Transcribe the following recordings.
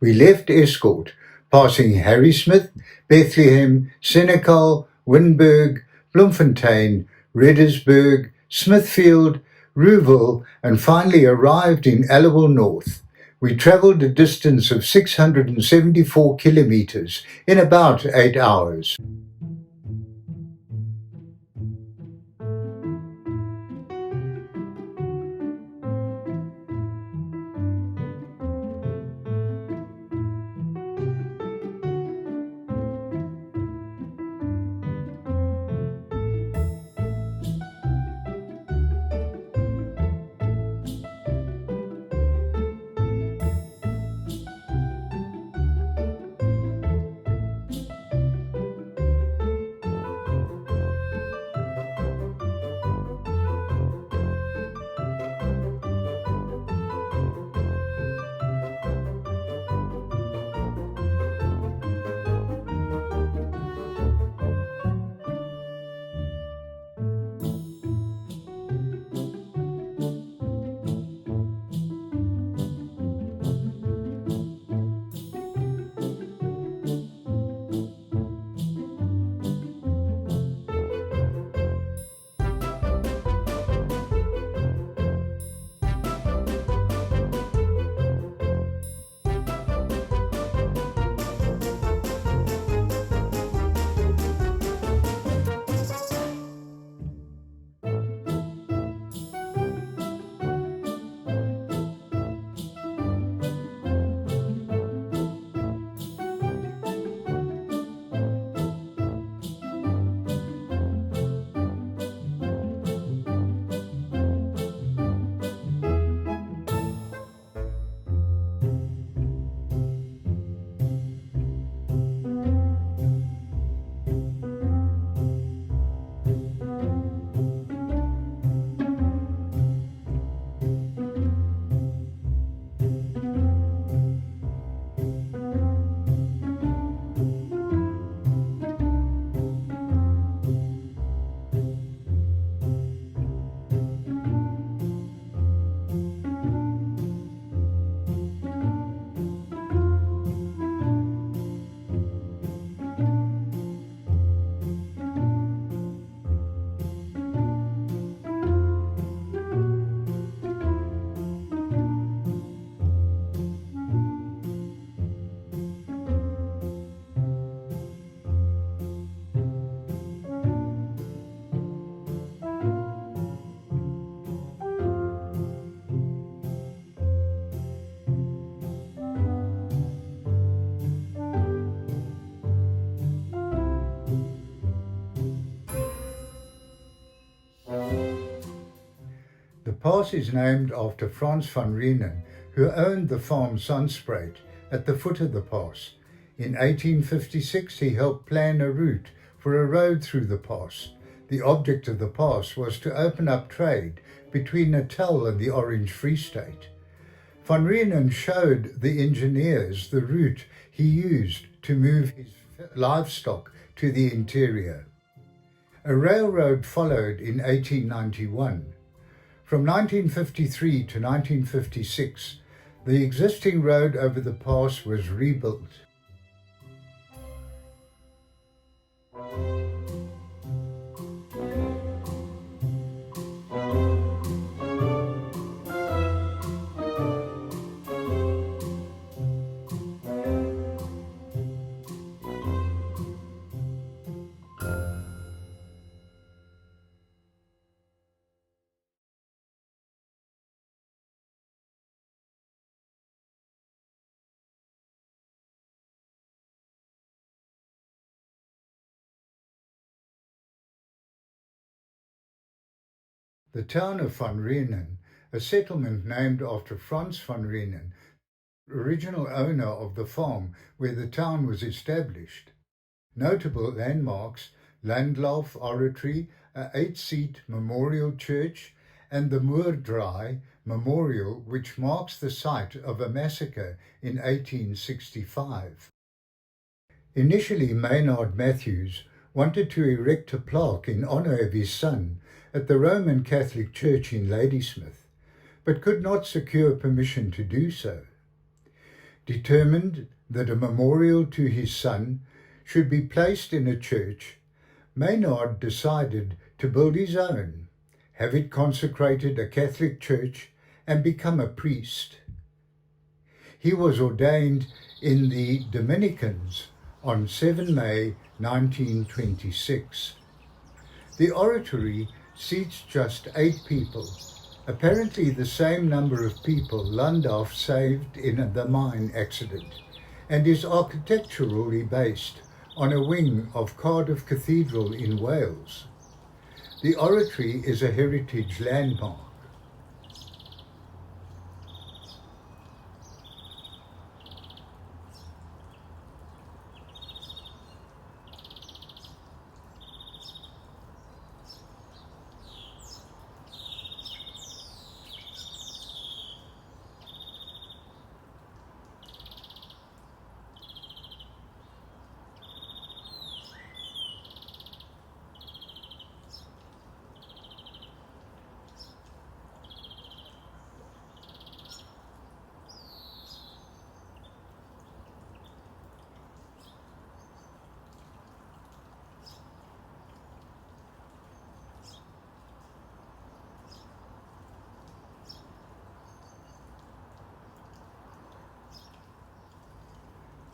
We left Estcourt, passing Harrismith, Bethlehem, Senekal, Winburg, Bloemfontein, Reddersburg, Smithfield, Rouxville, and finally arrived in Aliwal North. We travelled a distance of 674 kilometres in about 8 hours. The pass is named after Frans van Reenen, who owned the farm Zandspruit at the foot of the pass. In 1856 he helped plan a route for a road through the pass. The object of the pass was to open up trade between Natal and the Orange Free State. Van Reenen showed the engineers the route he used to move his livestock to the interior. A railroad followed in 1891. From 1953 to 1956, the existing road over the pass was rebuilt. The town of Van Reenen, a settlement named after Frans van Reenen, original owner of the farm where the town was established. Notable landmarks: Llandaff Oratory, a 8-seat memorial church, and the Moorddraai Memorial, which marks the site of a massacre in 1865. Initially, Maynard Matthews wanted to erect a plaque in honour of his son at the Roman Catholic Church in Ladysmith, but could not secure permission to do so. determined that a memorial to his son should be placed in a church, Maynard decided to build his own, have it consecrated a Catholic church, and become a priest. He was ordained in the Dominicans on 7 May 1926. The oratory seats just 8 people, apparently the same number of people Llandaff saved in the mine accident, and is architecturally based on a wing of Cardiff Cathedral in Wales. The oratory is a heritage landmark.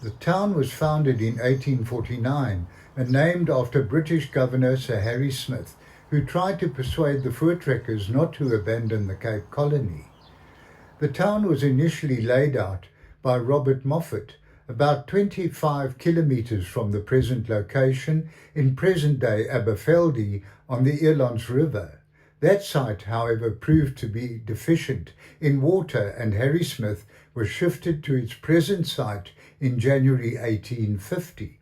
The town was founded in 1849 and named after British Governor Sir Harrismith, who tried to persuade the Voortrekkers not to abandon the Cape Colony. The town was initially laid out by Robert Moffat, about 25 kilometres from the present location in present-day Aberfeldy on the Elands River. That site, however, proved to be deficient in water, and Harrismith was shifted to its present site in January 1850.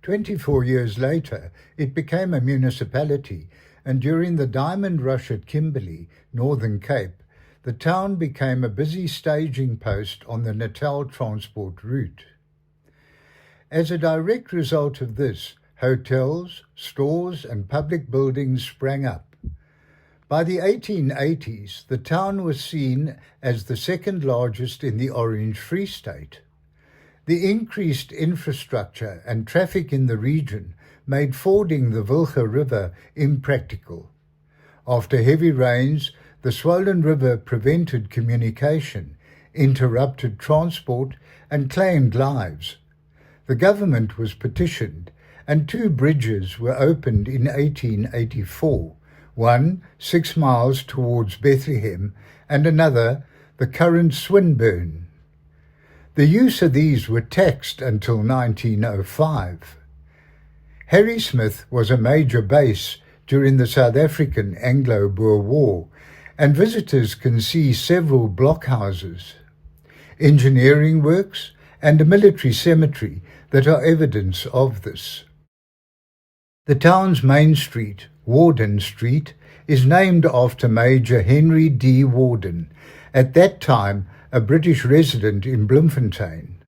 "24 years later, it became a municipality, and during the diamond rush at Kimberley, Northern Cape, the town became a busy staging post on the Natal transport route. As a direct result of this, hotels, stores, and public buildings sprang up. By the 1880s, the town was seen as the second largest in the Orange Free State. The increased infrastructure and traffic in the region made fording the Wilge River impractical. After heavy rains, the swollen river prevented communication, interrupted transport, and claimed lives. The government was petitioned, and 2 bridges were opened in 1884. One 6 miles towards Bethlehem, and another, the current Swinburn. The use of these were taxed until 1905. Harrismith was a major base during the South African Anglo-Boer War, and visitors can see several blockhouses, engineering works, and a military cemetery that are evidence of this. The town's main street, Warden Street, is named after Major Henry D. Warden, at that time a British resident in Bloemfontein.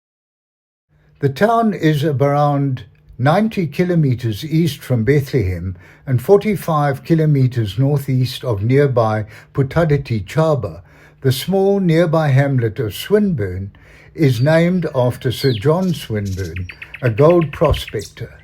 The town is around 90 kilometres east from Bethlehem and 45 kilometres northeast of nearby Putaditi Chaba. The small nearby hamlet of Swinburn is named after Sir John Swinburn, a gold prospector.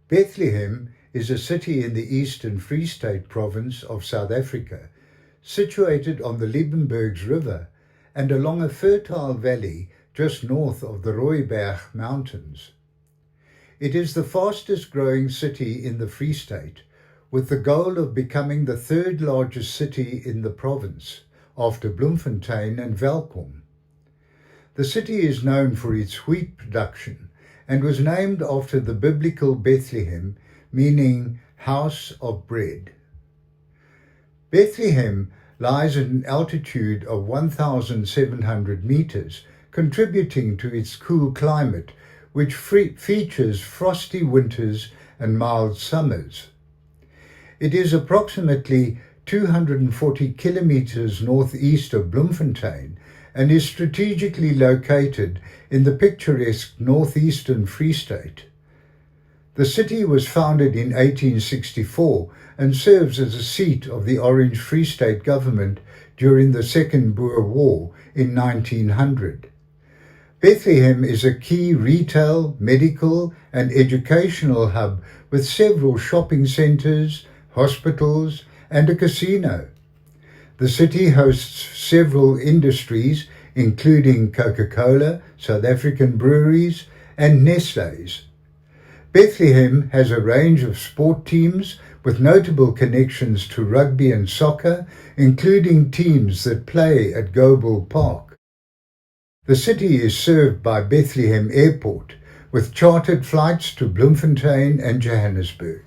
Bethlehem is a city in the Eastern Free State province of South Africa, situated on the Liebenberg River and along a fertile valley just north of the Roodeberg Mountains. It is the fastest growing city in the Free State, with the goal of becoming the third largest city in the province, after Bloemfontein and Welkom. The city is known for its wheat production and was named after the biblical Bethlehem, meaning house of bread. Bethlehem lies at an altitude of 1,700 meters, contributing to its cool climate, which features frosty winters and mild summers. It is approximately 240 kilometers northeast of Bloemfontein and is strategically located in the picturesque northeastern Free State. The city was founded in 1864 and serves as a seat of the Orange Free State government during the Second Boer War in 1900. Bethlehem is a key retail, medical and educational hub with several shopping centres, hospitals and a casino. The city hosts several industries including Coca-Cola, South African breweries and Nestlé's. Bethlehem has a range of sport teams with notable connections to rugby and soccer, including teams that play at Goble Park. The city is served by Bethlehem Airport, with chartered flights to Bloemfontein and Johannesburg.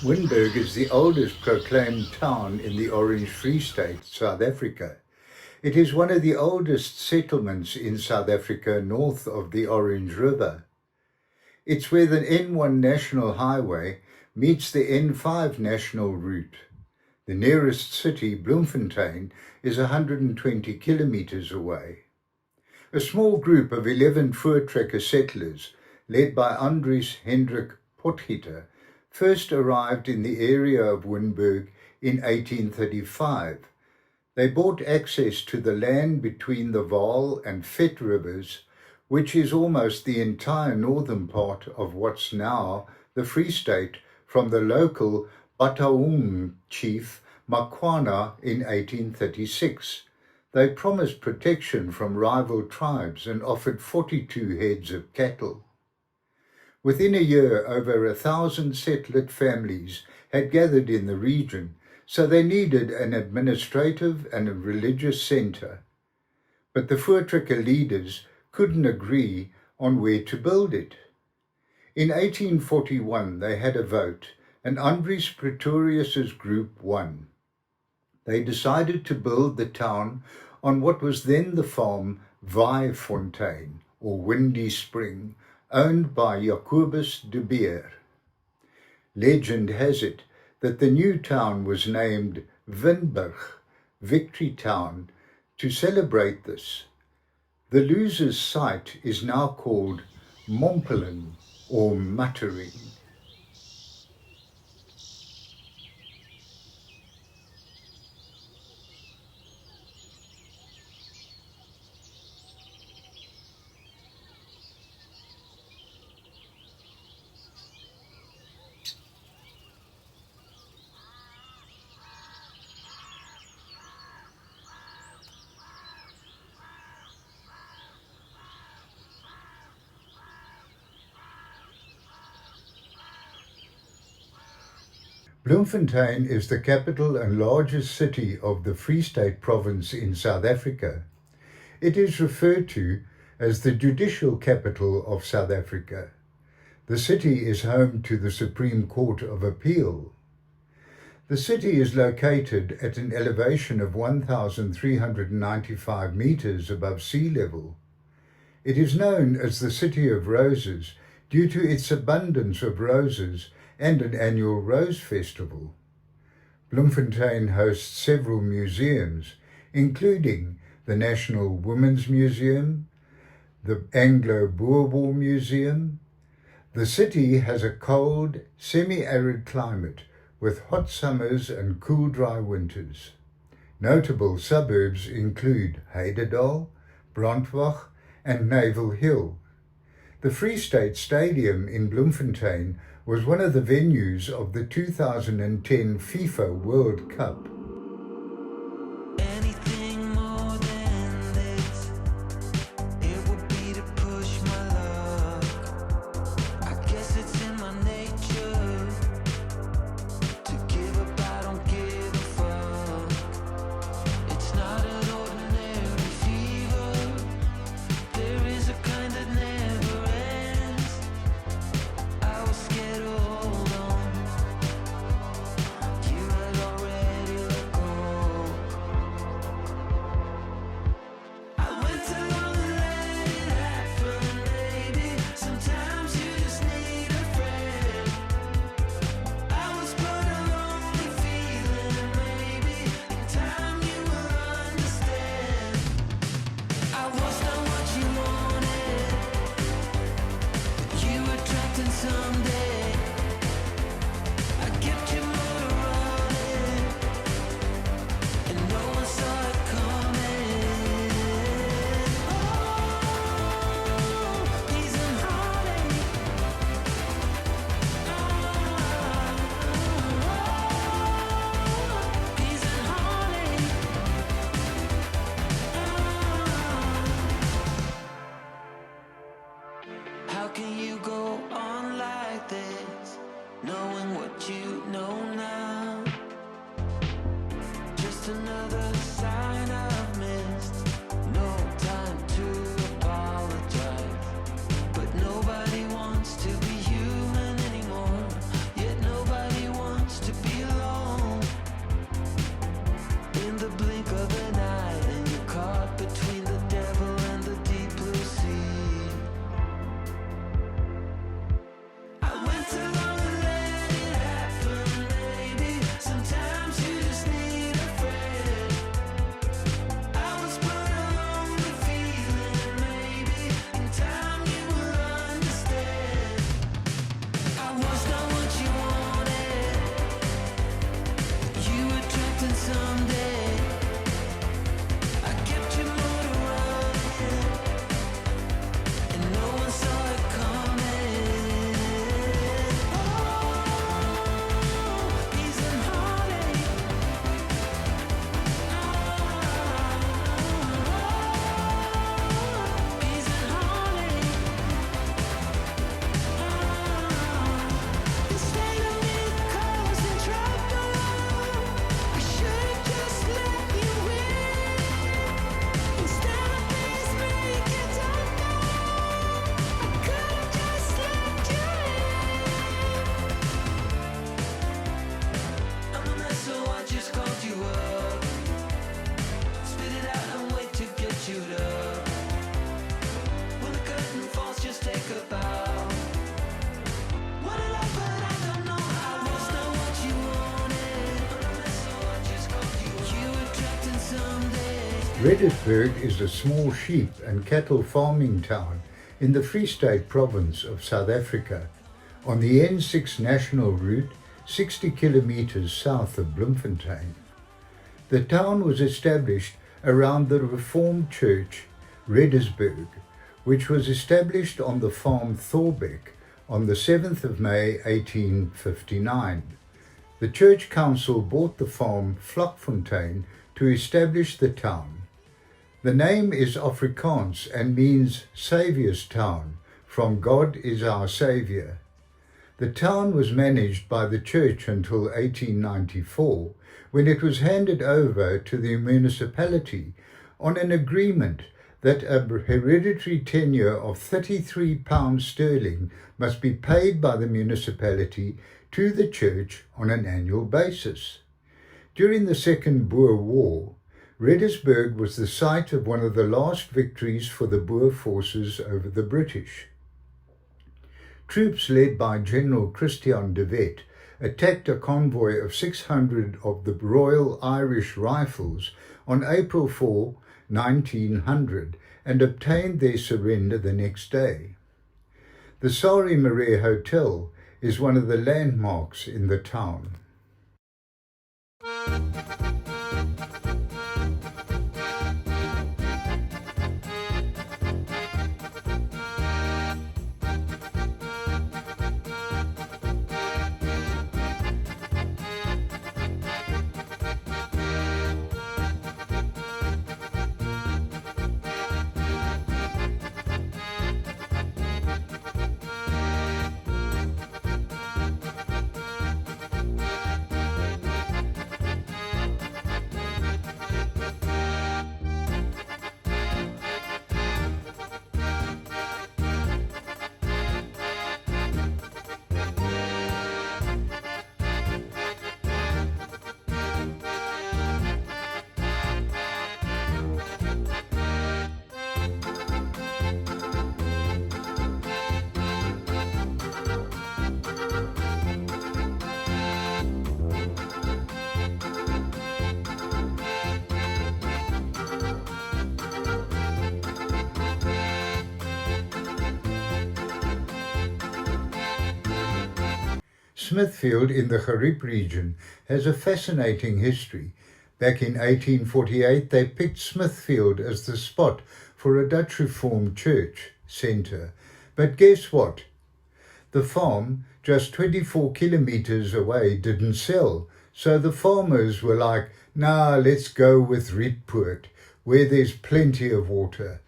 Winburg is the oldest proclaimed town in the Orange Free State, South Africa. It is one of the oldest settlements in South Africa north of the Orange River. It's where the N1 National Highway meets the N5 National Route. The nearest city, Bloemfontein, is 120 kilometers away. A small group of 11 Voortrekker settlers, led by Andries Hendrik Potgieter, first arrived in the area of Winburg in 1835. They bought access to the land between the Vaal and Vet rivers, which is almost the entire northern part of what's now the Free State, from the local Bataung chief Makwana in 1836. They promised protection from rival tribes and offered 42 heads of cattle. Within a year, over 1,000 settled families had gathered in the region, so they needed an administrative and a religious centre. But the Voortrekker leaders couldn't agree on where to build it. In 1841 they had a vote, and Andries Pretorius's group won. They decided to build the town on what was then the farm Vaafontein, or Windy Spring, owned by Jacobus de Beer. Legend has it that the new town was named Winburg, Victory Town, to celebrate this. The loser's site is now called Mompelen or Muttering. Bloemfontein is the capital and largest city of the Free State province in South Africa. It is referred to as the judicial capital of South Africa. The city is home to the Supreme Court of Appeal. The city is located at an elevation of 1,395 meters above sea level. It is known as the City of Roses due to its abundance of roses and an annual rose festival. Bloemfontein hosts several museums, including the National Women's Museum, the Anglo-Boer War Museum. The city has a cold, semi-arid climate with hot summers and cool, dry winters. Notable suburbs include Heidedal, Brandwag, and Naval Hill. The Free State Stadium in Bloemfontein was one of the venues of the 2010 FIFA World Cup. Reddersburg is a small sheep and cattle farming town in the Free State province of South Africa, on the N6 national route 60 kilometers south of Bloemfontein. The town was established around the Reformed church Reddersburg, which was established on the farm Thorbeck on the 7th of May 1859. The church council bought the farm Bloemfontein to establish the town. The name is Afrikaans and means Saviour's Town, from God is our Saviour. The town was managed by the church until 1894, when it was handed over to the municipality on an agreement that a hereditary tenure of £33 sterling must be paid by the municipality to the church on an annual basis. During the Second Boer War, Reddersburg was the site of one of the last victories for the Boer forces over the British. Troops led by General Christian de Wet attacked a convoy of 600 of the Royal Irish Rifles on April 4, 1900, and obtained their surrender the next day. The Sauer Bridge Hotel is one of the landmarks in the town. Smithfield in the Harrismith region has a fascinating history. Back in 1848 they picked Smithfield as the spot for a Dutch Reformed church centre. But guess what? The farm, just 24 kilometres away, didn't sell. So the farmers were like, nah, let's go with Rietpoort, where there's plenty of water.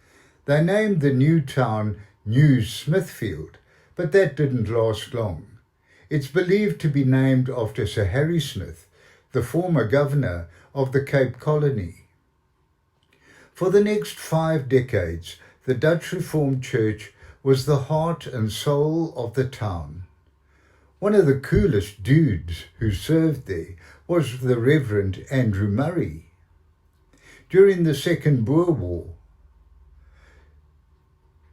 They named the new town New Smithfield, but that didn't last long. It's believed to be named after Sir Harry Smith, the former governor of the Cape Colony. For the next 5 decades, the Dutch Reformed Church was the heart and soul of the town. One of the coolest dudes who served there was the Reverend Andrew Murray. During the Second Boer War.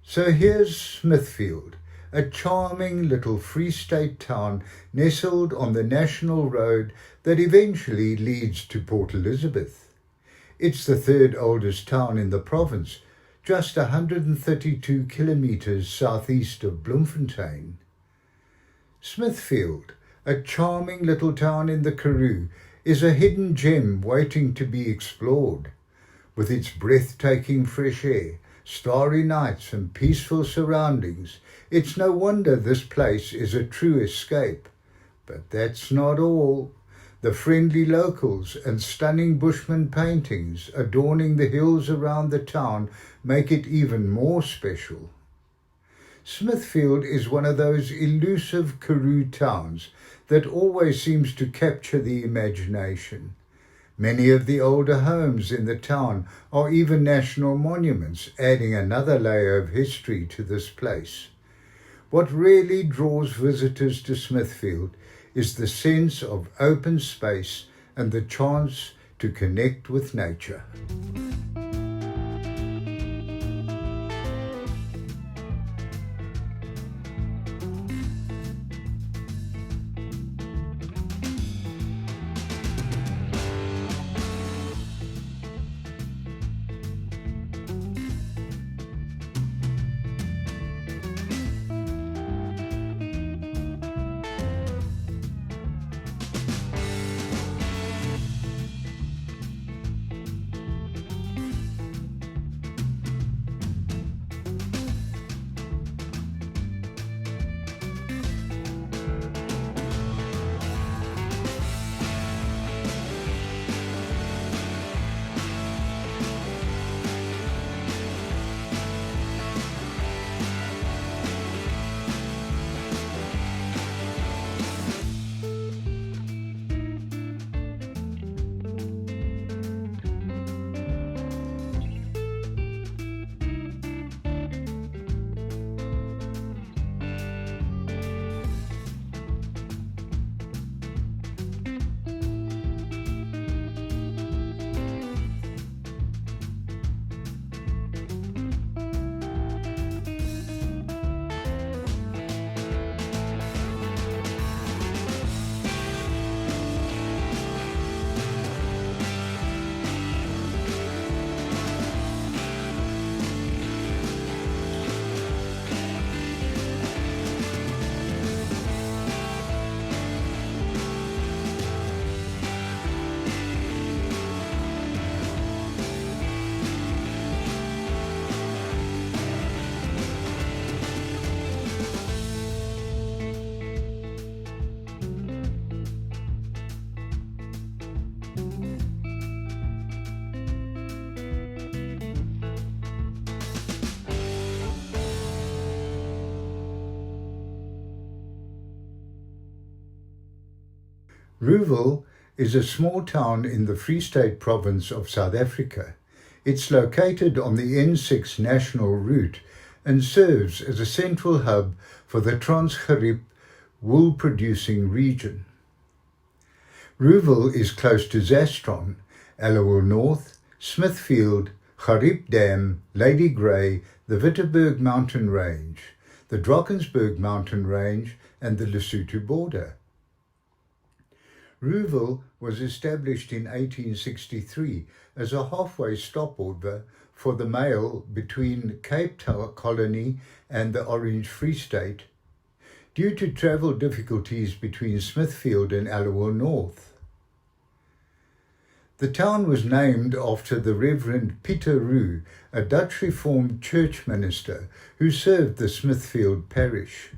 So here's Smithfield, a charming little Free State town nestled on the national road that eventually leads to Port Elizabeth. It's the 3rd oldest town in the province, just 132 kilometres southeast of Bloemfontein. Smithfield, a charming little town in the Karoo, is a hidden gem waiting to be explored. With its breathtaking fresh air, starry nights and peaceful surroundings, it's no wonder this place is a true escape. But that's not all. The friendly locals and stunning bushman paintings adorning the hills around the town make it even more special. Smithfield is one of those elusive Karoo towns that always seems to capture the imagination. Many of the older homes in the town are even national monuments, adding another layer of history to this place. What really draws visitors to Smithfield is the sense of open space and the chance to connect with nature. Rouxville is a small town in the Free State province of South Africa. It's located on the N6 national route and serves as a central hub for the Trans-Gerib wool-producing region. Rouxville is close to Zastron, Aliwal North, Smithfield, Gerib Dam, Lady Grey, the Witteberg mountain range, the Drakensberg mountain range and the Lesotho border. Rouxville was established in 1863 as a halfway stopover for the mail between Cape Town Colony and the Orange Free State, due to travel difficulties between Smithfield and Aliwal North. The town was named after the Reverend Peter Roux, a Dutch Reformed church minister who served the Smithfield parish.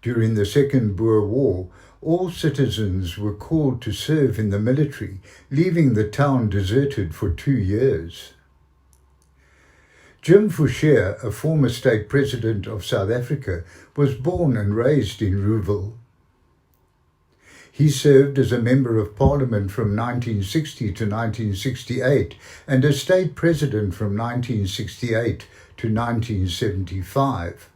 During the Second Boer War, all citizens were called to serve in the military, leaving the town deserted for 2 years. Jim Foucher, a former state president of South Africa, was born and raised in Rouxville. He served as a Member of Parliament from 1960 to 1968 and as state president from 1968 to 1975.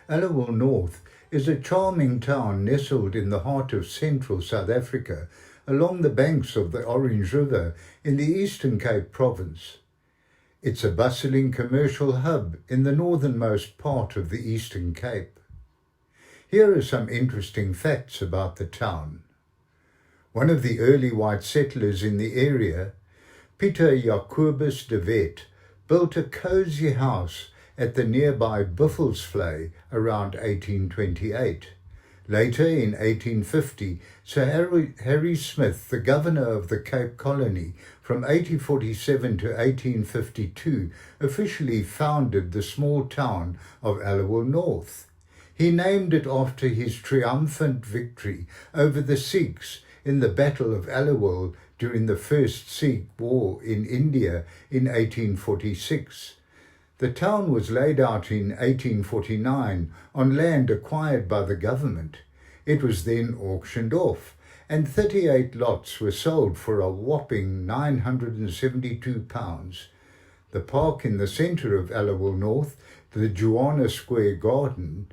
Aliwal North is a charming town nestled in the heart of central South Africa, along the banks of the Orange River in the Eastern Cape province. It's a bustling commercial hub in the northernmost part of the Eastern Cape. Here are some interesting facts about the town. One of the early white settlers in the area, Pieter Jacobus de Wet, built a cosy house at the nearby Buffelsvlei around 1828. Later, in 1850, Sir Harry Smith, the governor of the Cape Colony from 1847 to 1852, officially founded the small town of Aliwal North. He named it after his triumphant victory over the Sikhs in the Battle of Aliwal during the First Sikh War in India in 1846. The town was laid out in 1849 on land acquired by the government. It was then auctioned off, and 38 lots were sold for a whopping £972. The park in the centre of Aliwal North, the Joanna Square Garden,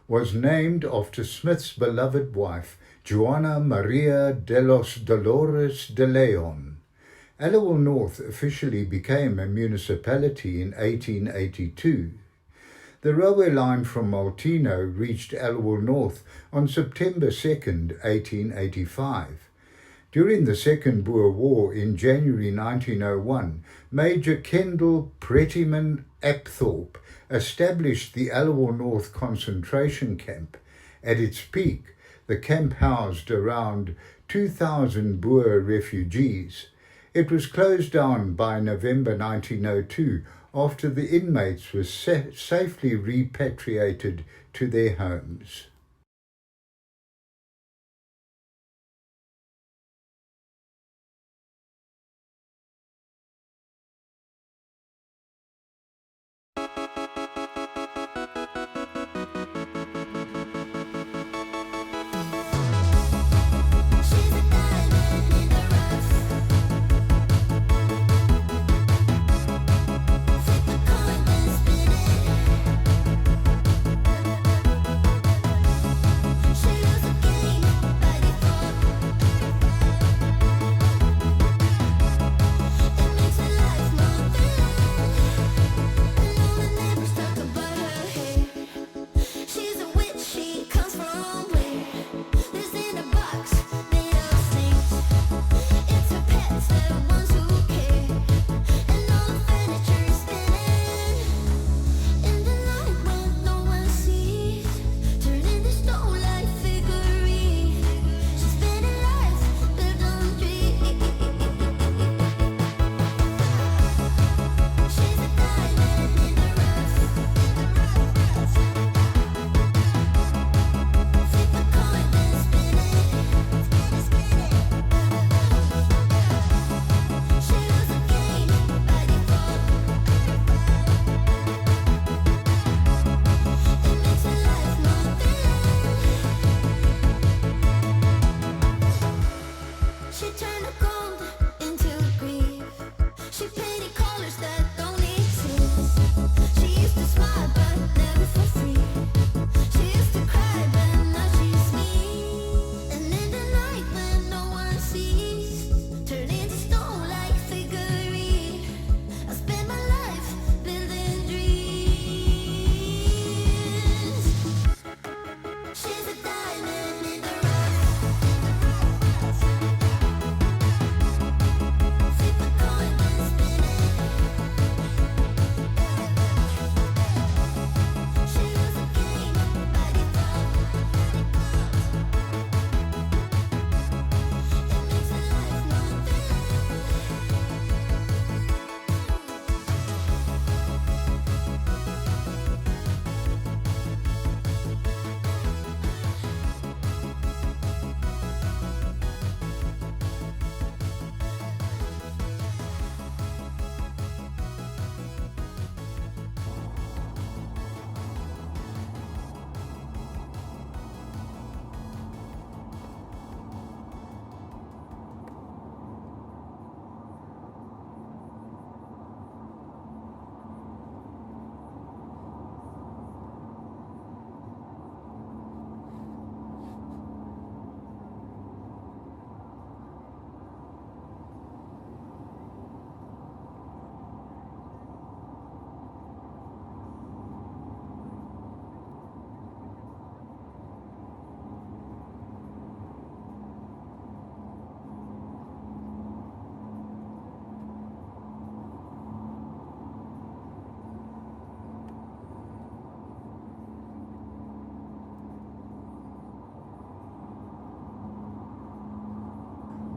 was named after Smith's beloved wife, Joanna Maria de los Dolores de Leon. Aliwal North officially became a municipality in 1882. The railway line from Maltino reached Aliwal North on September 2, 1885. During the Second Boer War in January 1901, Major Kendall Prettyman Apthorpe established the Aliwal North concentration camp. At its peak, the camp housed around 2,000 Boer refugees. It was closed down by November 1902 after the inmates were safely repatriated to their homes.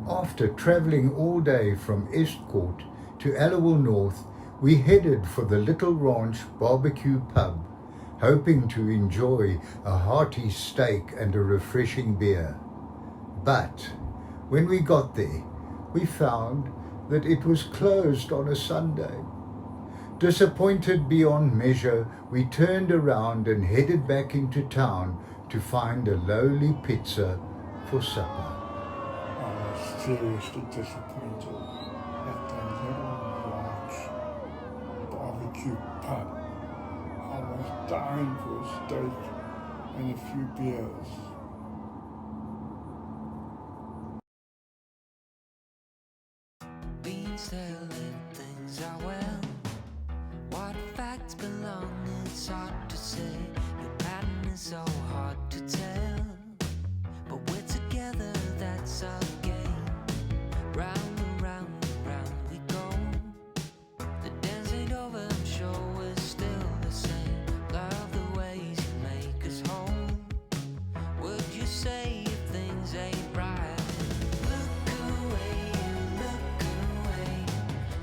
After travelling all day from Estcourt to Aliwal North, we headed for the Little Ranch Barbecue Pub, hoping to enjoy a hearty steak and a refreshing beer. But when we got there, we found that it was closed on a Sunday. Disappointed beyond measure, we turned around and headed back into town to find a lowly pizza for supper. Seriously disappointed at the Little Ranch Barbecue Pub. I was dying for a steak and a few beers. Beans telling things are well. What facts belong, it's hard to say. Your pattern is so hard to tell. But we're together, that's our game. Round and round and round we go. The dance ain't over, I'm sure we're still the same. Love the ways you make us whole. Would you say if things ain't right? Look away,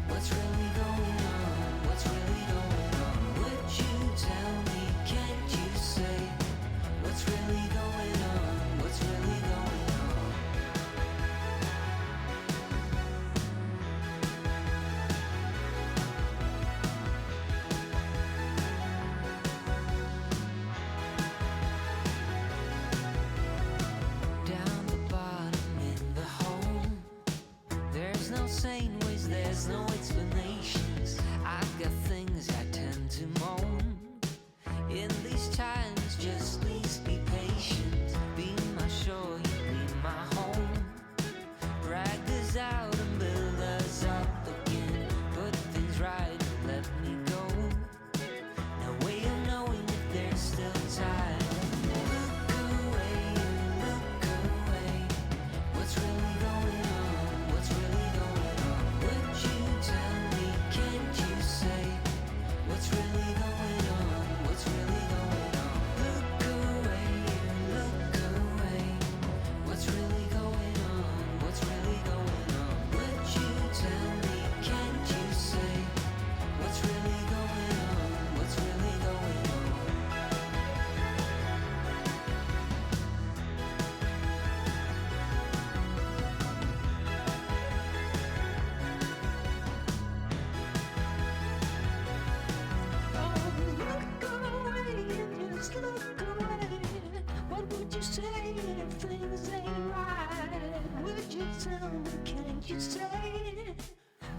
what's really going on? What's really insane ways, there's no explanations. I've got things I tend to moan. In these times, just please be patient. Be my shore, you be my home. Drag us out and build us up again. Put things right and let me go. No way of knowing if there's still time. Look away, look away. What's really going on? What's really going on? Would you tell me? Can't you say what's really going on? What's really going on? Look away, look away. What's really going on? What's really going on? Would you tell me? Can't you say what's really going on? What's really going on? Oh, look away and just look away. What would you say if things ain't right? Would you tell me? Can't you say?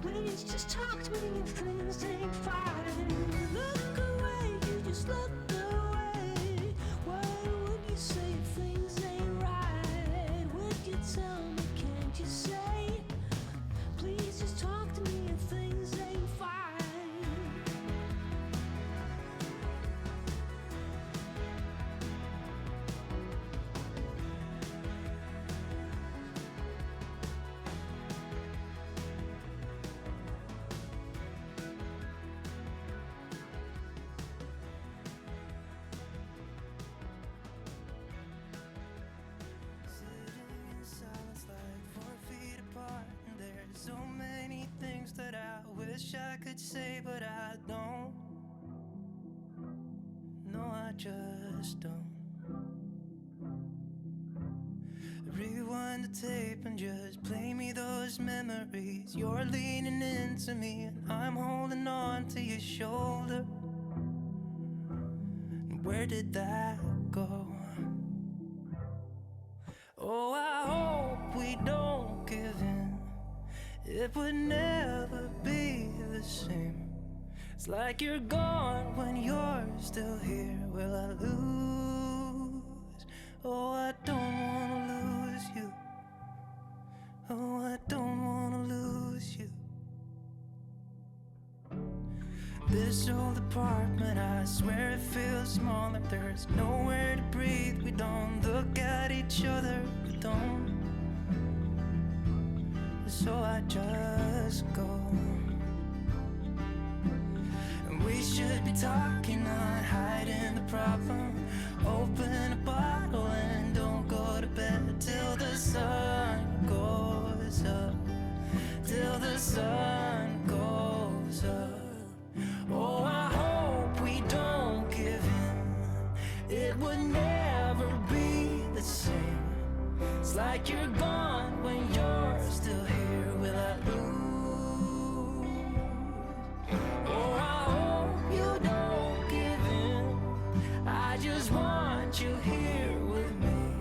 Please just talk to me if things ain't fine. Look away, you just look away. What would you say if things ain't right? Would you tell me? Can't you say? Please just talk to me if things ain't fine. Sitting in silence like 4 feet apart, and there's so many things that I wish I could say, but I don't. No, I just don't. Rewind the tape and just play me those memories. You're leaning into me and I'm holding on to your shoulder. And where did that go? Oh, I hope we don't give in. It would never be the same. It's like you're gone when you're still here. Will I lose? Oh, I don't wanna lose you. Oh, I don't wanna lose you. This old apartment, I swear it feels smaller. There's nowhere to breathe. We don't look at each other. We don't. So I just go. And we should be talking, not hiding the problem. Open a bottle and don't go to bed till the sun goes up. Till the sun goes up. Oh, I hope we don't give in. It would never be the same. It's like you're gone when you're still here. Will I lose? Oh, I hope you don't give in. I just want you here with me.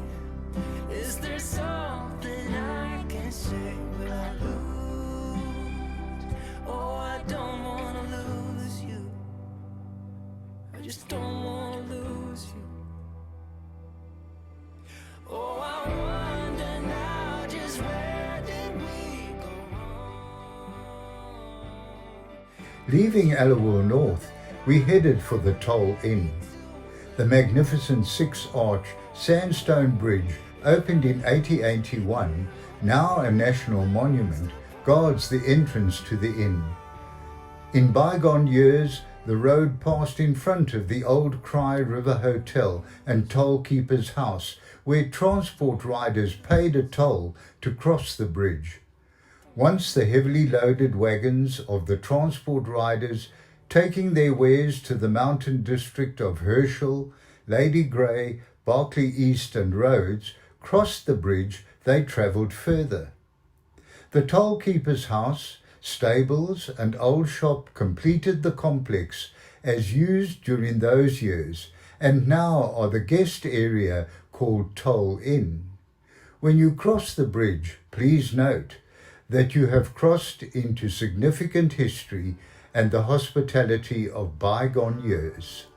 Is there something I can say? Will I lose? Oh, I don't wanna lose you. I just don't wanna lose you. Oh, I wonder now, just where did we go wrong? Leaving Aliwal North, we headed for the Toll Inn. The magnificent 6-arch sandstone bridge, opened in 1881, now a national monument, guards the entrance to the inn. In bygone years, the road passed in front of the old Cry River Hotel and toll-keeper's house, where transport riders paid a toll to cross the bridge. Once the heavily loaded wagons of the transport riders, taking their wares to the mountain district of Herschel, Lady Grey, Berkeley East and Rhodes, crossed the bridge, they travelled further. The toll-keeper's house, stables and old shop completed the complex as used during those years, and now are the guest area called Toll Inn. When you cross the bridge, please note, that you have crossed into significant history and the hospitality of bygone years.